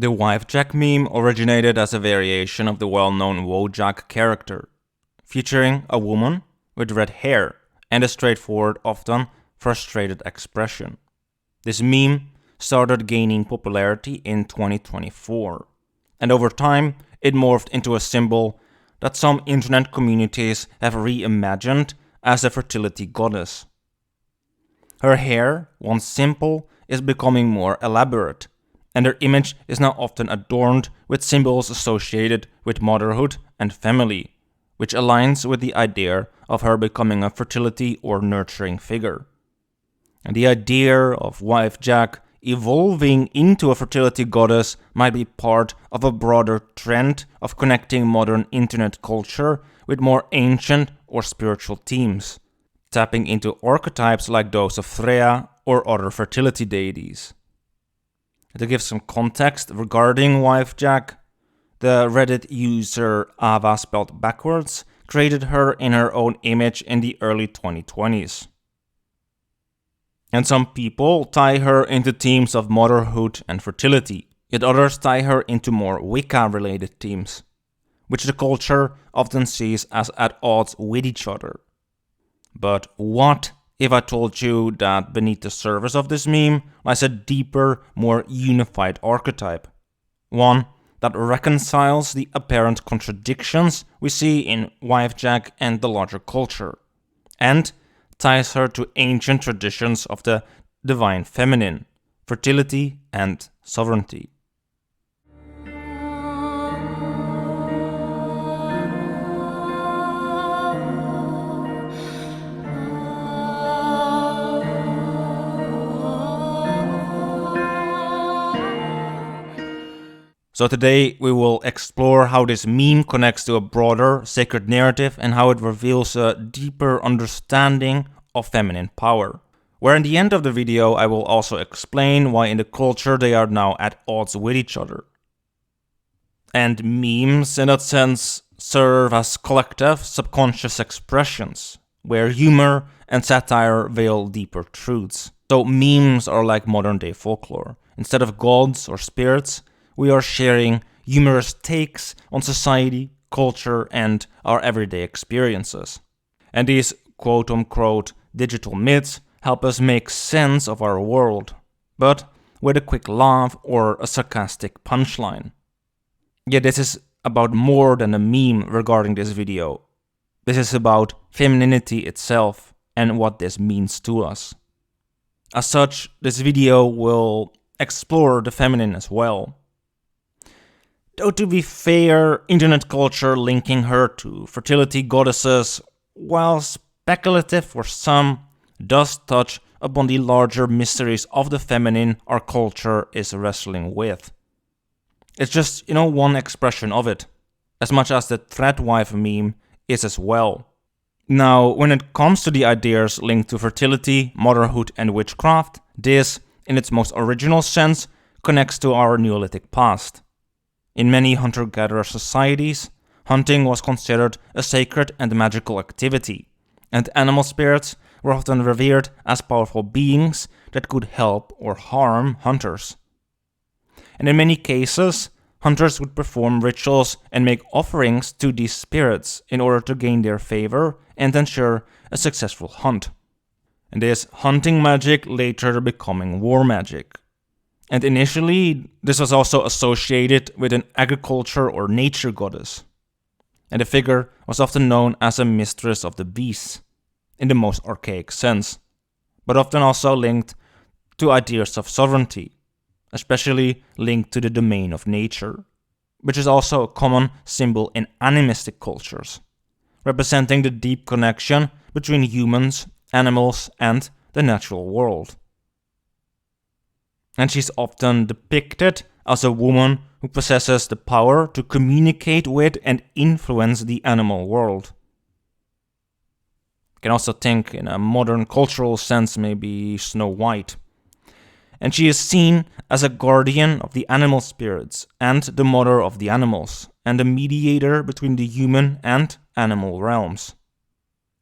The Wifejak meme originated as a variation of the well-known Wojak character, featuring a woman with red hair and a straightforward, often frustrated expression. This meme started gaining popularity in 2024, and over time it morphed into a symbol that some internet communities have reimagined as a fertility goddess. Her hair, once simple, is becoming more elaborate, and her image is now often adorned with symbols associated with motherhood and family, which aligns with the idea of her becoming a fertility or nurturing figure. And the idea of Wifejak evolving into a fertility goddess might be part of a broader trend of connecting modern internet culture with more ancient or spiritual themes, tapping into archetypes like those of Freya or other fertility deities. To give some context regarding Wifejak, the Reddit user Ava spelled backwards created her in her own image in the early 2020s. And some people tie her into themes of motherhood and fertility, yet others tie her into more Wicca-related themes, which the culture often sees as at odds with each other. But what if I told you that beneath the surface of this meme lies a deeper, more unified archetype? One that reconciles the apparent contradictions we see in Wifejak and the larger culture, and ties her to ancient traditions of the divine feminine, fertility and sovereignty. So today we will explore how this meme connects to a broader sacred narrative and how it reveals a deeper understanding of feminine power. Where in the end of the video I will also explain why in the culture they are now at odds with each other. And memes in that sense serve as collective subconscious expressions, where humor and satire veil deeper truths. So memes are like modern day folklore. Instead of gods or spirits, we are sharing humorous takes on society, culture, and our everyday experiences. And these quote-unquote digital myths help us make sense of our world, but with a quick laugh or a sarcastic punchline. Yet this is about more than a meme regarding this video. This is about femininity itself and what this means to us. As such, this video will explore the feminine as well. Though to be fair, internet culture linking her to fertility goddesses, while speculative for some, does touch upon the larger mysteries of the feminine our culture is wrestling with. It's just, one expression of it, as much as the threadwife meme is as well. Now, when it comes to the ideas linked to fertility, motherhood and witchcraft, this, in its most original sense, connects to our Neolithic past. In many hunter-gatherer societies, hunting was considered a sacred and magical activity, and animal spirits were often revered as powerful beings that could help or harm hunters. And in many cases, hunters would perform rituals and make offerings to these spirits in order to gain their favor and ensure a successful hunt. And this hunting magic later becoming war magic. And initially, this was also associated with an agriculture or nature goddess. And the figure was often known as a mistress of the beasts, in the most archaic sense, but often also linked to ideas of sovereignty, especially linked to the domain of nature, which is also a common symbol in animistic cultures, representing the deep connection between humans, animals, and the natural world. And she's often depicted as a woman who possesses the power to communicate with and influence the animal world. You can also think in a modern cultural sense, maybe Snow White. And she is seen as a guardian of the animal spirits and the mother of the animals, and a mediator between the human and animal realms,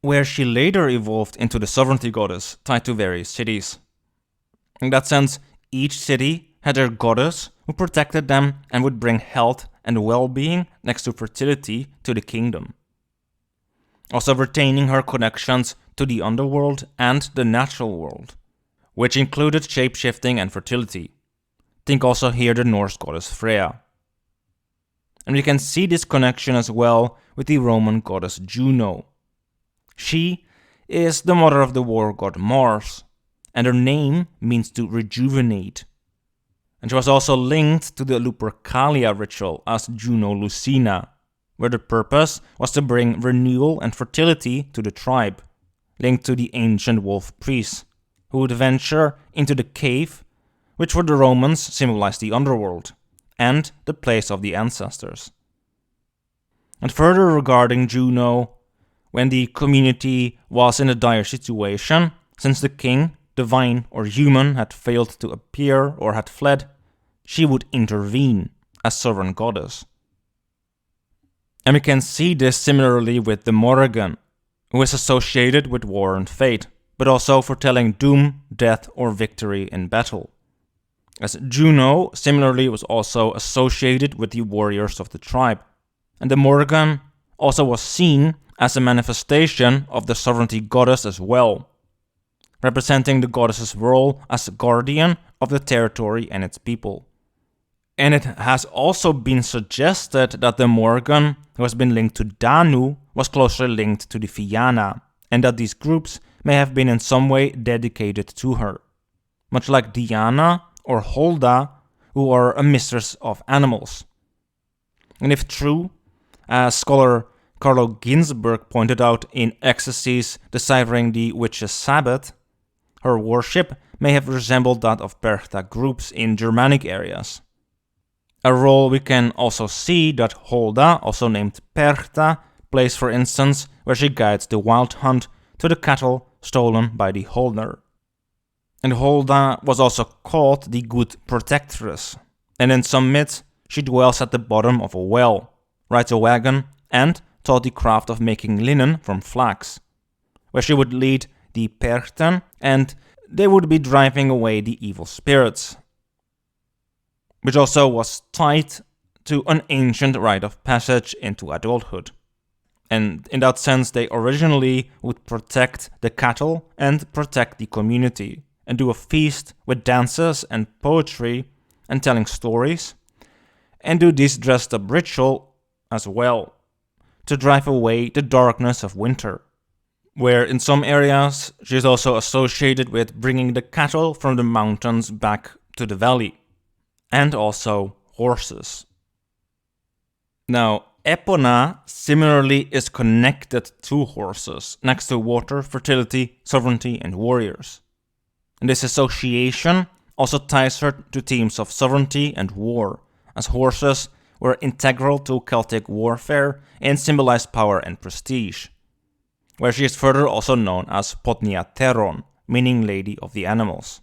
where she later evolved into the sovereignty goddess tied to various cities. In that sense, each city had their goddess who protected them and would bring health and well-being next to fertility to the kingdom. Also retaining her connections to the underworld and the natural world, which included shape-shifting and fertility. Think also here the Norse goddess Freya. And we can see this connection as well with the Roman goddess Juno. She is the mother of the war god Mars, and her name means to rejuvenate. And she was also linked to the Lupercalia ritual as Juno Lucina, where the purpose was to bring renewal and fertility to the tribe, linked to the ancient wolf priests, who would venture into the cave, which for the Romans symbolized the underworld, and the place of the ancestors. And further regarding Juno, when the community was in a dire situation, since the king, divine or human, had failed to appear or had fled, she would intervene as sovereign goddess. And we can see this similarly with the Morrigan, who is associated with war and fate, but also foretelling doom, death or victory in battle. As Juno similarly was also associated with the warriors of the tribe, and the Morrigan also was seen as a manifestation of the sovereignty goddess as well, representing the goddess's role as a guardian of the territory and its people. And it has also been suggested that the Morrigan, who has been linked to Danu, was closely linked to the Fianna, and that these groups may have been in some way dedicated to her, much like Diana or Holda, who are a mistress of animals. And if true, as scholar Carlo Ginzburg pointed out in Ecstasies Deciphering the Witch's Sabbath, her worship may have resembled that of Perchta groups in Germanic areas. A role we can also see that Holda, also named Perchta, plays, for instance, where she guides the wild hunt to the cattle stolen by the Holder. And Holda was also called the Good Protectress, and in some myths she dwells at the bottom of a well, rides a wagon, and taught the craft of making linen from flax, where she would lead the Perchten, and they would be driving away the evil spirits, which also was tied to an ancient rite of passage into adulthood. And in that sense, they originally would protect the cattle and protect the community, and do a feast with dances and poetry and telling stories, and do this dressed up ritual as well, to drive away the darkness of winter, where in some areas she is also associated with bringing the cattle from the mountains back to the valley, and also horses. Now, Epona similarly is connected to horses, next to water, fertility, sovereignty, and warriors. And this association also ties her to themes of sovereignty and war, as horses were integral to Celtic warfare and symbolized power and prestige, where she is further also known as Potnia Teron, meaning Lady of the Animals,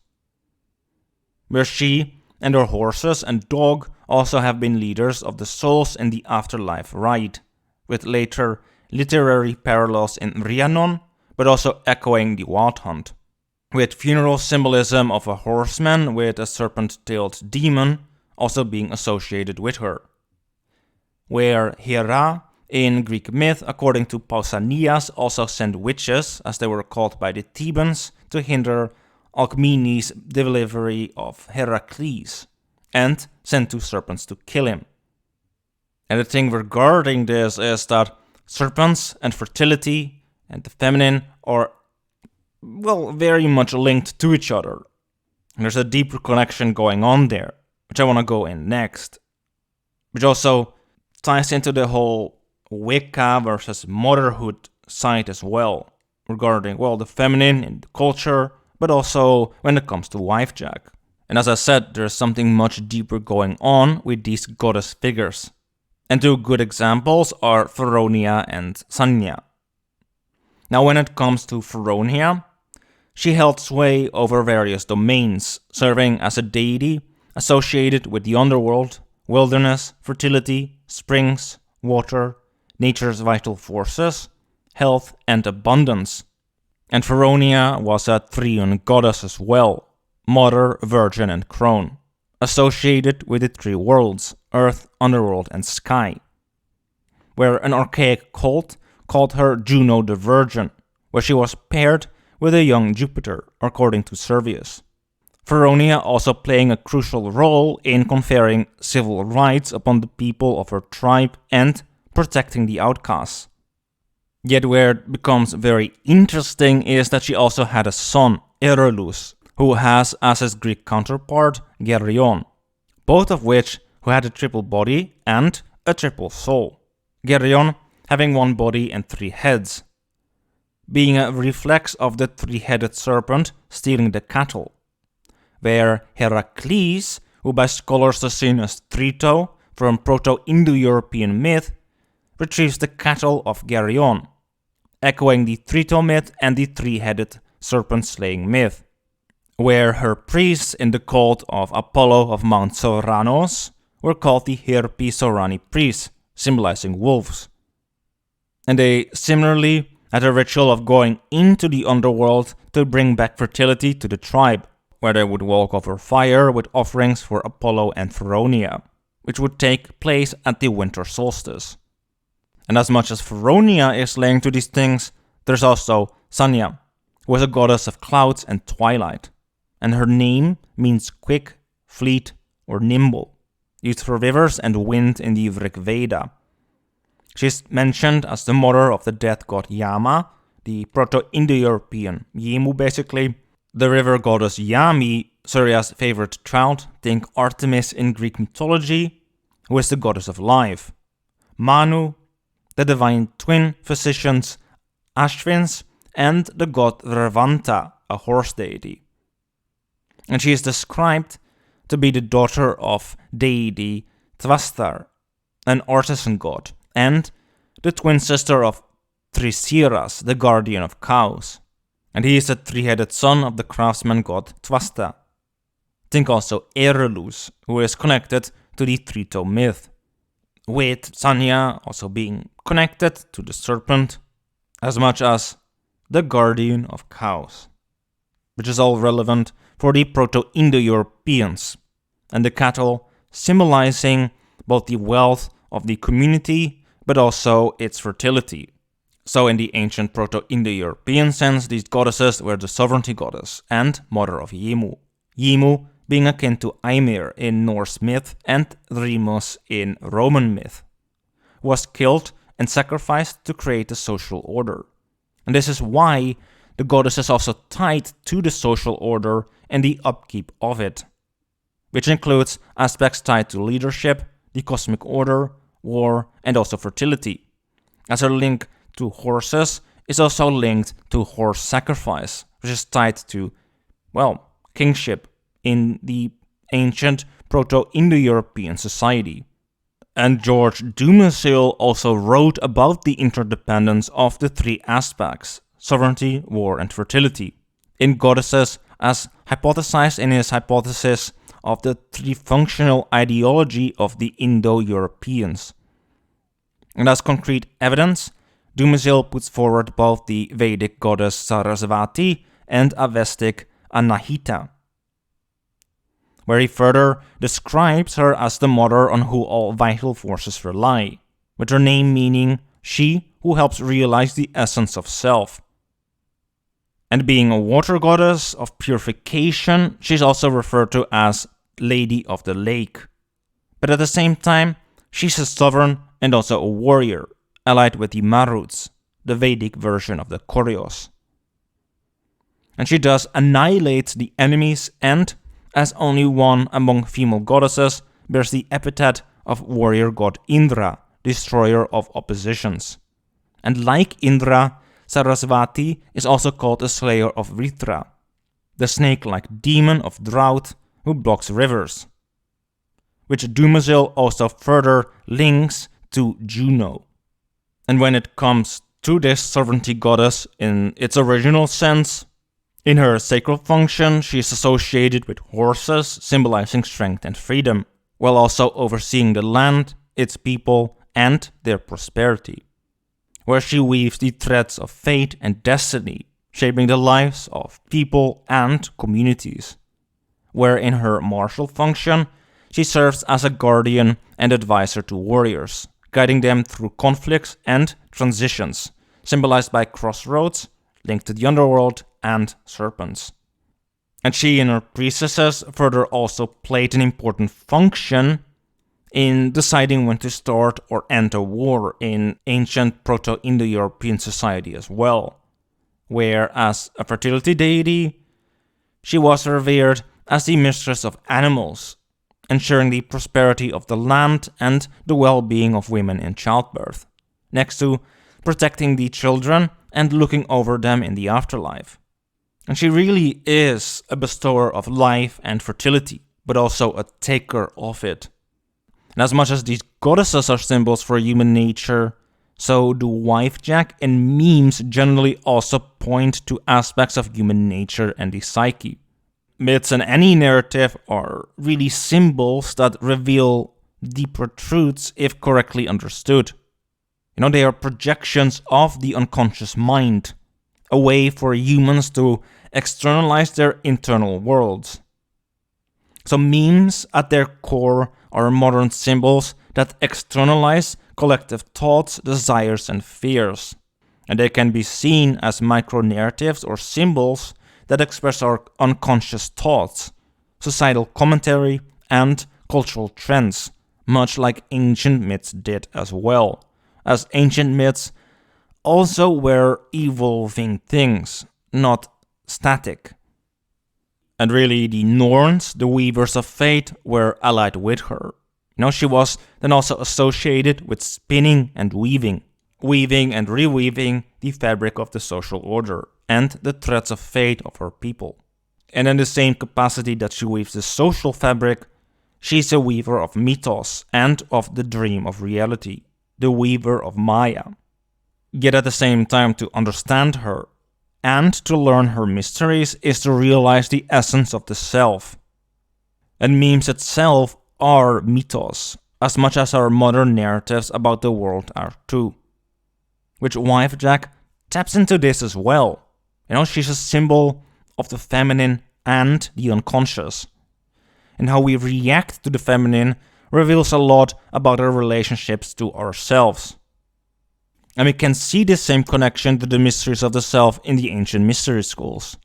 where she and her horses and dog also have been leaders of the souls in the afterlife ride, with later literary parallels in Rhiannon, but also echoing the Wild Hunt, with funeral symbolism of a horseman with a serpent-tailed demon also being associated with her, where Hera in Greek myth, according to Pausanias, also sent witches, as they were called by the Thebans, to hinder Alcmene's delivery of Heracles, and sent two serpents to kill him. And the thing regarding this is that serpents and fertility and the feminine are, well, very much linked to each other. And there's a deeper connection going on there, which I want to go in next, which also ties into the whole Wicca versus motherhood side as well, regarding, well, the feminine in the culture, but also when it comes to Wifejak. And as I said, there's something much deeper going on with these goddess figures. And two good examples are Feronia and Sanjna. Now when it comes to Feronia, she held sway over various domains, serving as a deity associated with the underworld, wilderness, fertility, springs, water, nature's vital forces, health and abundance. And Feronia was a triune goddess as well, mother, virgin and crone, associated with the three worlds, Earth, Underworld, and Sky, where an archaic cult called her Juno the Virgin, where she was paired with a young Jupiter, according to Servius. Feronia also playing a crucial role in conferring civil rights upon the people of her tribe and protecting the outcasts. Yet where it becomes very interesting is that she also had a son, Erelus, who has as his Greek counterpart Geryon, both of which who had a triple body and a triple soul. Geryon having one body and three heads, being a reflex of the three-headed serpent stealing the cattle, where Heracles, who by scholars is seen as Trito from Proto-Indo-European myth, retrieves the cattle of Geryon, echoing the Trito myth and the three-headed serpent-slaying myth, where her priests in the cult of Apollo of Mount Soranos were called the Herpi Sorani priests, symbolizing wolves. And they similarly had a ritual of going into the underworld to bring back fertility to the tribe, where they would walk over fire with offerings for Apollo and Feronia, which would take place at the winter solstice. And as much as Feronia is linked to these things, there's also Sanjna, who is a goddess of clouds and twilight, and her name means quick, fleet, or nimble, used for rivers and wind in the Rig Veda. She is mentioned as the mother of the death god Yama, the Proto-Indo-European Yemu basically, the river goddess Yami, Surya's favorite child, think Artemis in Greek mythology, who is the goddess of life, Manu, the divine twin physicians, Ashvins, and the god Revanta, a horse deity. And she is described to be the daughter of deity Tvastar, an artisan god, and the twin sister of Trisiras, the guardian of cows. And he is the three-headed son of the craftsman god Tvasta. Think also Erelus, who is connected to the Trito myth, with Sanjna also being connected to the serpent, as much as the guardian of cows, which is all relevant for the Proto-Indo-Europeans, and the cattle symbolizing both the wealth of the community but also its fertility. So in the ancient Proto-Indo-European sense, these goddesses were the sovereignty goddess and mother of Yemu. Yemu being akin to Ymir in Norse myth and Remus in Roman myth, was killed and sacrificed to create a social order. And this is why the goddess is also tied to the social order and the upkeep of it, which includes aspects tied to leadership, the cosmic order, war, and also fertility, as her link to horses is also linked to horse sacrifice, which is tied to, well, kingship in the ancient Proto-Indo-European society. And George Dumézil also wrote about the interdependence of the three aspects, sovereignty, war, and fertility, in goddesses as hypothesized in his hypothesis of the three-functional ideology of the Indo-Europeans. And as concrete evidence, Dumézil puts forward both the Vedic goddess Sarasvati and Avestic Anahita, where he further describes her as the mother on who all vital forces rely, with her name meaning she who helps realize the essence of self. And being a water goddess of purification, she's also referred to as Lady of the Lake. But at the same time, she's a sovereign and also a warrior, allied with the Maruts, the Vedic version of the Koryos. And she does annihilate the enemies and, as only one among female goddesses, bears the epithet of warrior god Indra, destroyer of oppositions. And like Indra, Sarasvati is also called the slayer of Vritra, the snake-like demon of drought who blocks rivers, which Dumézil also further links to Juno. And when it comes to this sovereignty goddess in its original sense, in her sacral function, she is associated with horses, symbolizing strength and freedom, while also overseeing the land, its people, and their prosperity, where she weaves the threads of fate and destiny, shaping the lives of people and communities, where in her martial function, she serves as a guardian and advisor to warriors, guiding them through conflicts and transitions, symbolized by crossroads, linked to the underworld, and serpents. And she and her priestesses further also played an important function in deciding when to start or end a war in ancient Proto-Indo-European society as well, where as a fertility deity, she was revered as the mistress of animals, ensuring the prosperity of the land and the well-being of women in childbirth, next to protecting the children and looking over them in the afterlife. And she really is a bestower of life and fertility, but also a taker of it. And as much as these goddesses are symbols for human nature, so do Wifejak and memes generally also point to aspects of human nature and the psyche. Myths and any narrative are really symbols that reveal deeper truths if correctly understood. They are projections of the unconscious mind, a way for humans to externalize their internal worlds. So memes at their core are modern symbols that externalize collective thoughts, desires, and fears. And they can be seen as micro-narratives or symbols that express our unconscious thoughts, societal commentary, and cultural trends, much like ancient myths did as well, as ancient myths also were evolving things, not static. And really, the Norns, the weavers of fate, were allied with her. She was then also associated with spinning and weaving and reweaving the fabric of the social order and the threads of fate of her people. And in the same capacity that she weaves the social fabric, she's a weaver of mythos and of the dream of reality, the weaver of Maya. Yet at the same time, to understand her and to learn her mysteries is to realize the essence of the self. And memes itself are mythos, as much as our modern narratives about the world are too. Which Wifejak taps into this as well. She's a symbol of the feminine and the unconscious. And how we react to the feminine reveals a lot about our relationships to ourselves. And we can see this same connection to the mysteries of the self in the ancient mystery schools.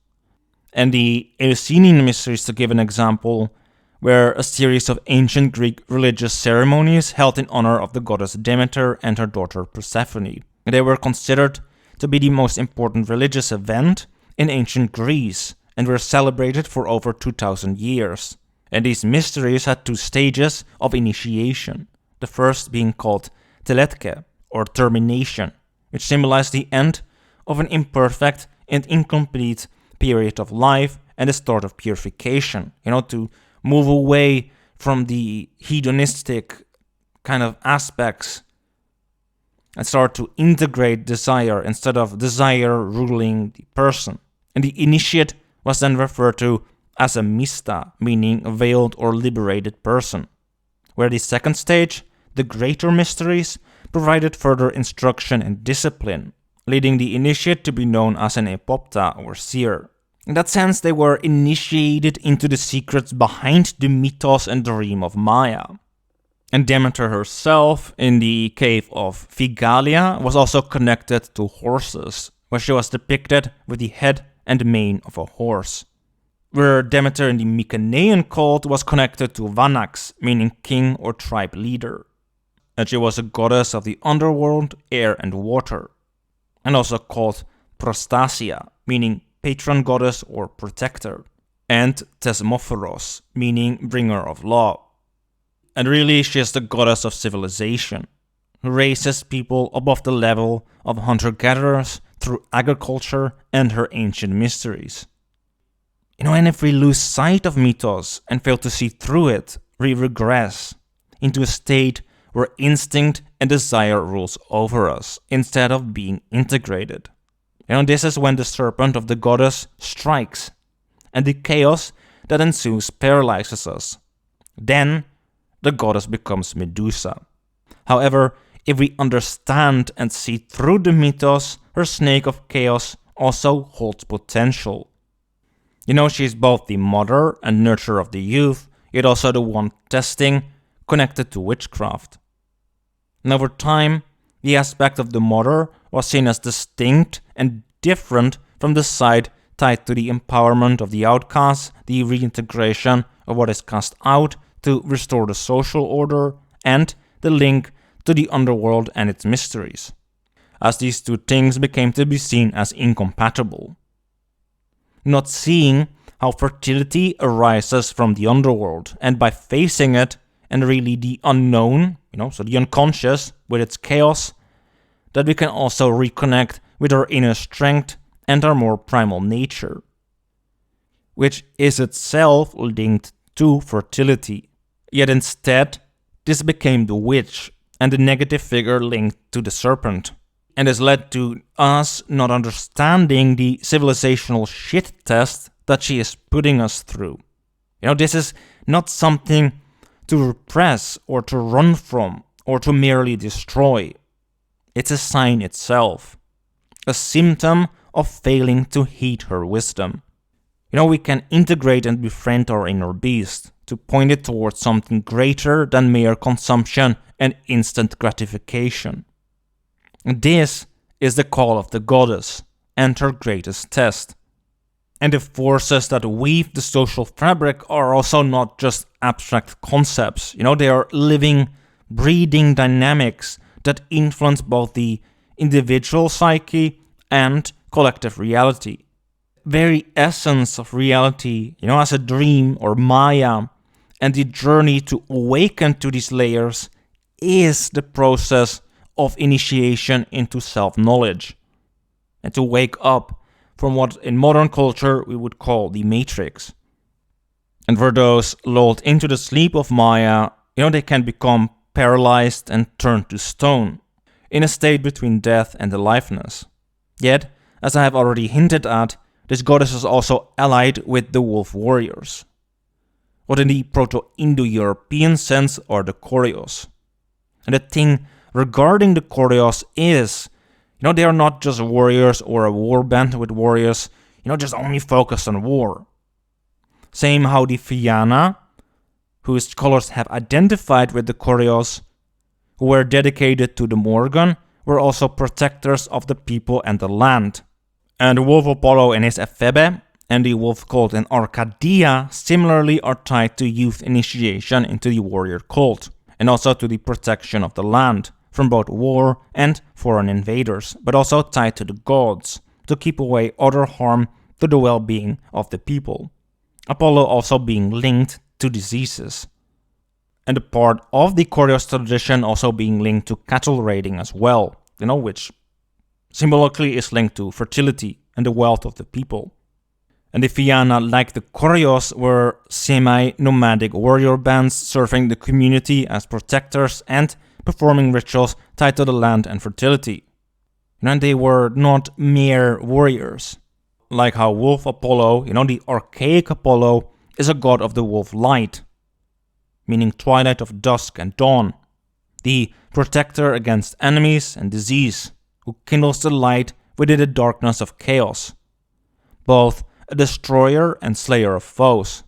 And the Eleusinian mysteries, to give an example, were a series of ancient Greek religious ceremonies held in honor of the goddess Demeter and her daughter Persephone. And they were considered to be the most important religious event in ancient Greece and were celebrated for over 2,000 years. And these mysteries had two stages of initiation, the first being called teletke, or termination, which symbolized the end of an imperfect and incomplete period of life and the start of purification, to move away from the hedonistic kind of aspects and start to integrate desire instead of desire ruling the person. And the initiate was then referred to as a mista, meaning a veiled or liberated person, where the second stage, the greater mysteries, provided further instruction and discipline, leading the initiate to be known as an epopta or seer. In that sense, they were initiated into the secrets behind the mythos and dream of Maya. And Demeter herself, in the cave of Phigalia, was also connected to horses, where she was depicted with the head and mane of a horse. Where Demeter in the Mycenaean cult was connected to Vanax, meaning king or tribe leader. And she was a goddess of the underworld, air and water. And also called Prostasia, meaning patron goddess or protector. And Thesmophoros, meaning bringer of law. And really, she is the goddess of civilization, who raises people above the level of hunter-gatherers through agriculture and her ancient mysteries. And if we lose sight of mythos and fail to see through it, we regress into a state where instinct and desire rules over us instead of being integrated. This is when the serpent of the goddess strikes, and the chaos that ensues paralyzes us. Then, the goddess becomes Medusa. However, if we understand and see through the mythos, her snake of chaos also holds potential. She's both the mother and nurturer of the youth, yet also the one testing, connected to witchcraft. And over time, the aspect of the mother was seen as distinct and different from the side tied to the empowerment of the outcasts, the reintegration of what is cast out to restore the social order, and the link to the underworld and its mysteries, as these two things became to be seen as incompatible. Not seeing how fertility arises from the underworld, and by facing it, and really the unknown, so the unconscious with its chaos, that we can also reconnect with our inner strength and our more primal nature, which is itself linked to fertility. Yet instead, this became the witch and the negative figure linked to the serpent. And this led to us not understanding the civilizational shit test that she is putting us through. This is not something to repress or to run from or to merely destroy. It's a sign itself, a symptom of failing to heed her wisdom. We can integrate and befriend our inner beast to point it towards something greater than mere consumption and instant gratification. This is the call of the goddess and her greatest test. And the forces that weave the social fabric are also not just abstract concepts. They are living, breathing dynamics that influence both the individual psyche and collective reality. Very essence of reality, as a dream or Maya, and the journey to awaken to these layers is the process of initiation into self-knowledge, and to wake up from what in modern culture we would call the matrix. And for those lulled into the sleep of Maya, they can become paralyzed and turned to stone, in a state between death and aliveness. Yet, as I have already hinted at, this goddess is also allied with the wolf warriors, what in the Proto-Indo-European sense are the Koryos. And the thing regarding the Koryos is, they are not just warriors or a war band with warriors, just only focused on war. Same how the Fianna, whose scholars have identified with the Koryos, who were dedicated to the Morrigan, were also protectors of the people and the land. And the wolf Apollo and his Ephebe, and the wolf cult in Arcadia similarly are tied to youth initiation into the warrior cult, and also to the protection of the land from both war and foreign invaders, but also tied to the gods, to keep away other harm to the well-being of the people. Apollo also being linked to diseases. And a part of the Koryos tradition also being linked to cattle raiding as well, which symbolically is linked to fertility and the wealth of the people. And the Fianna, like the Koryos, were semi-nomadic warrior bands serving the community as protectors and performing rituals tied to the land and fertility. And they were not mere warriors. Like how wolf Apollo, the archaic Apollo, is a god of the wolf light, meaning twilight of dusk and dawn, the protector against enemies and disease, who kindles the light within the darkness of chaos, both a destroyer and slayer of foes,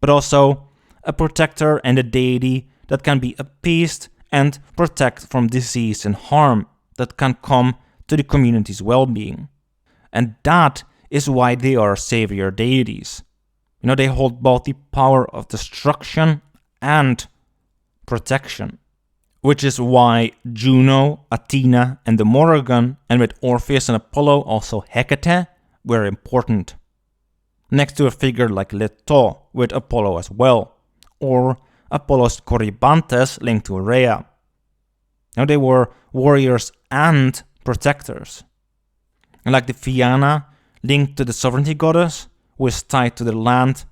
but also a protector and a deity that can be appeased and protect from disease and harm that can come to the community's well-being. And that is why they are savior deities. They hold both the power of destruction and protection, which is why Juno, Athena, and the Morrigan, and with Orpheus and Apollo also Hecate, were important. Next to a figure like Leto with Apollo as well, or Apollo's Corybantes linked to Rhea. They were warriors and protectors. And like the Fianna, linked to the sovereignty goddess, who is tied to the land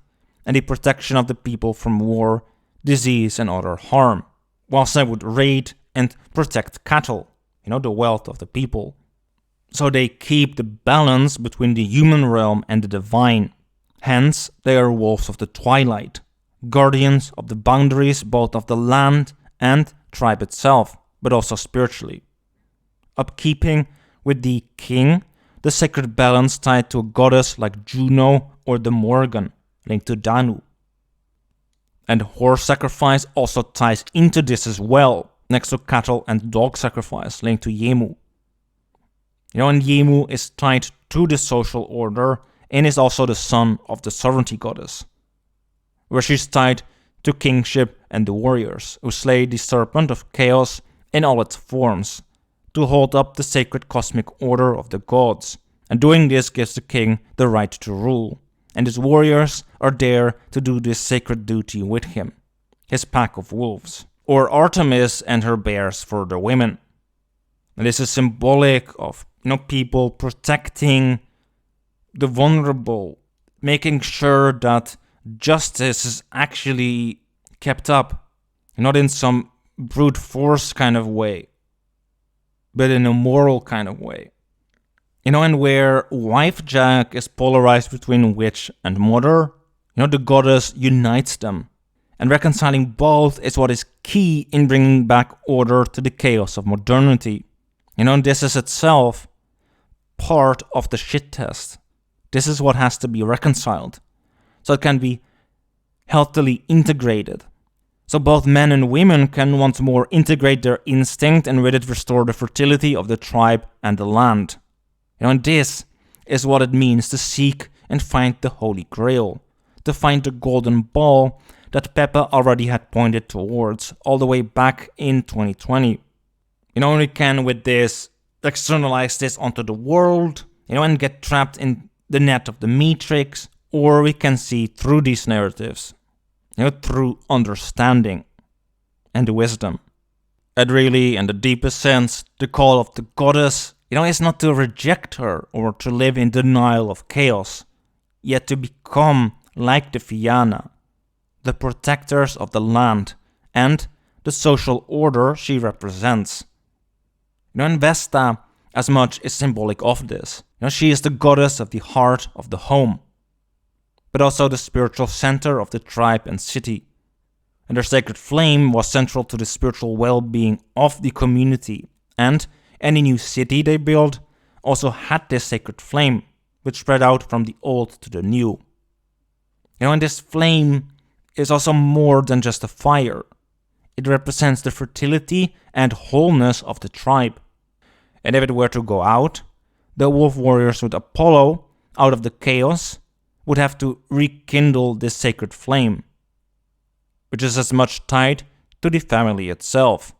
and the protection of the people from war, disease, and other harm, whilst they would raid and protect cattle, the wealth of the people. So they keep the balance between the human realm and the divine. Hence, they are wolves of the twilight, guardians of the boundaries both of the land and tribe itself, but also spiritually. Upkeeping with the king, the sacred balance tied to a goddess like Juno or the Morrigan, linked to Danu. And horse sacrifice also ties into this as well, next to cattle and dog sacrifice, linked to Yemo. And Yemo is tied to the social order and is also the son of the sovereignty goddess, where she's tied to kingship and the warriors, who slay the serpent of chaos in all its forms, to hold up the sacred cosmic order of the gods. And doing this gives the king the right to rule, and his warriors are there to do this sacred duty with him, his pack of wolves. Or Artemis and her bears for the women. And this is symbolic of people protecting the vulnerable, making sure that justice is actually kept up, not in some brute force kind of way, but in a moral kind of way. And where Wifejak is polarized between witch and mother, the goddess unites them. And reconciling both is what is key in bringing back order to the chaos of modernity. And this is itself part of the shit test. This is what has to be reconciled, so it can be healthily integrated. So both men and women can once more integrate their instinct and with it restore the fertility of the tribe and the land. And this is what it means to seek and find the Holy Grail, to find the golden ball that Pepe already had pointed towards all the way back in 2020. And we can with this externalize this onto the world, and get trapped in the net of the matrix, or we can see through these narratives, through understanding and wisdom. And really, in the deepest sense, the call of the goddess, is not to reject her or to live in denial of chaos, yet to become like the Fianna, the protectors of the land and the social order she represents. And Vesta, as much, is symbolic of this. She is the goddess of the heart of the home, but also the spiritual center of the tribe and city. And her sacred flame was central to the spiritual well-being of the community. And any new city they built also had this sacred flame, which spread out from the old to the new. And this flame is also more than just a fire. It represents the fertility and wholeness of the tribe. And if it were to go out, the wolf warriors with Apollo, out of the chaos, would have to rekindle this sacred flame, which is as much tied to the family itself,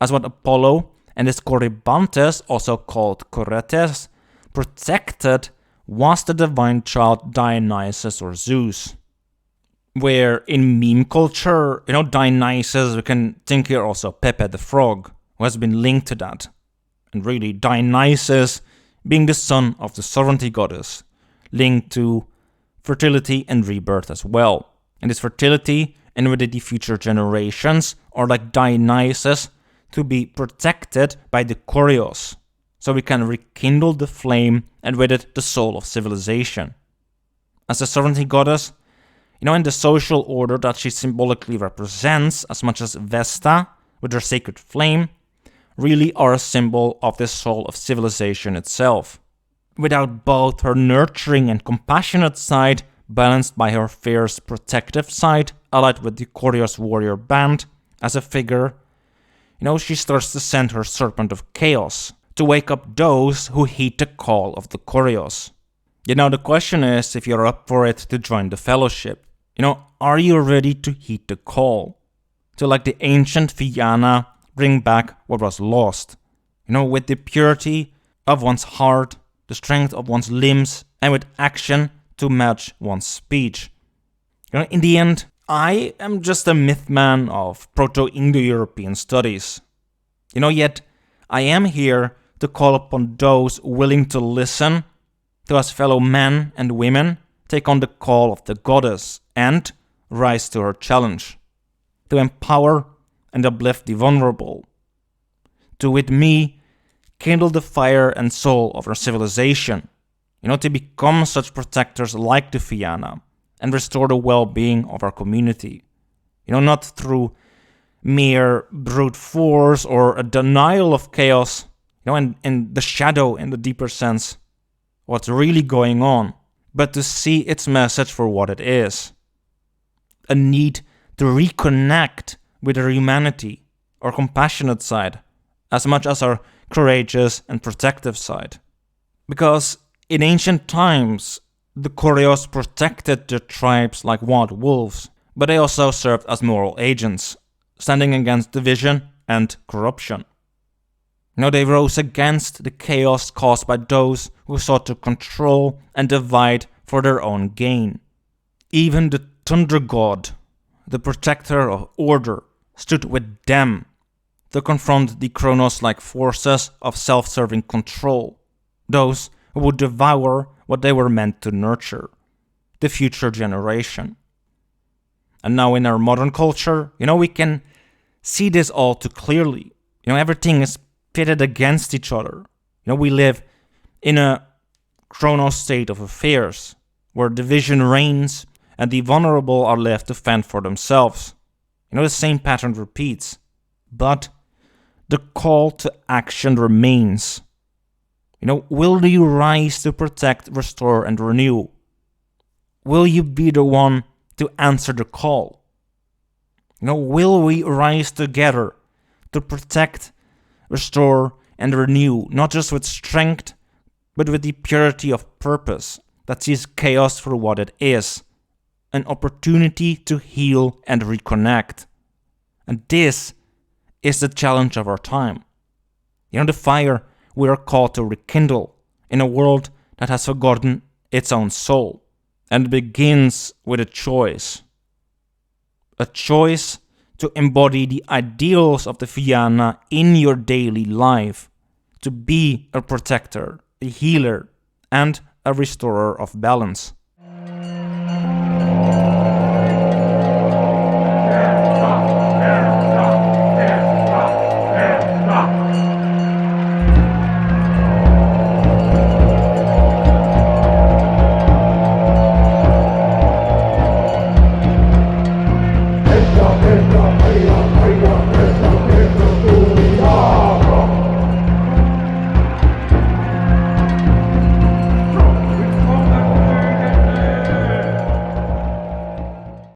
as what Apollo and his Corybantes, also called Coretes, protected was the divine child Dionysus or Zeus. Where in meme culture, Dionysus, we can think here also Pepe the Frog, who has been linked to that. And really, Dionysus being the son of the sovereignty goddess, linked to fertility and rebirth as well. And this fertility, and with the future generations, are like Dionysus, to be protected by the Koryos, so we can rekindle the flame and with it the soul of civilization. As the sovereignty goddess, in the social order that she symbolically represents, as much as Vesta, with her sacred flame, really are a symbol of the soul of civilization itself. Without both her nurturing and compassionate side, balanced by her fierce protective side, allied with the Koryos warrior band, as a figure, she starts to send her serpent of chaos to wake up those who heed the call of the Koryos. The question is if you're up for it to join the fellowship. Are you ready to heed the call? To, like the ancient Fianna, bring back what was lost. With the purity of one's heart, the strength of one's limbs, and with action to match one's speech. In the end, I am just a mythman of Proto-Indo-European studies. Yet I am here to call upon those willing to listen, to as fellow men and women take on the call of the goddess and rise to her challenge, to empower and uplift the vulnerable, to with me kindle the fire and soul of our civilization, to become such protectors like the Fianna, and restore the well-being of our community. Not through mere brute force or a denial of chaos, and the shadow in the deeper sense, what's really going on, but to see its message for what it is. A need to reconnect with our humanity, our compassionate side, as much as our courageous and protective side. Because in ancient times, the Koryos protected their tribes like wild wolves, but they also served as moral agents, standing against division and corruption. They rose against the chaos caused by those who sought to control and divide for their own gain. Even the Thunder God, the protector of order, stood with them to confront the Kronos-like forces of self-serving control, those who would devour what they were meant to nurture, the future generation. And now in our modern culture, we can see this all too clearly. Everything is pitted against each other. We live in a Kronos state of affairs, where division reigns and the vulnerable are left to fend for themselves. The same pattern repeats. But the call to action remains. Will you rise to protect, restore, and renew? Will you be the one to answer the call? Will we rise together to protect, restore, and renew, not just with strength, but with the purity of purpose that sees chaos for what it is, an opportunity to heal and reconnect. And this is the challenge of our time. The fire we are called to rekindle in a world that has forgotten its own soul. And it begins with a choice. A choice to embody the ideals of the Fianna in your daily life. To be a protector, a healer, and a restorer of balance.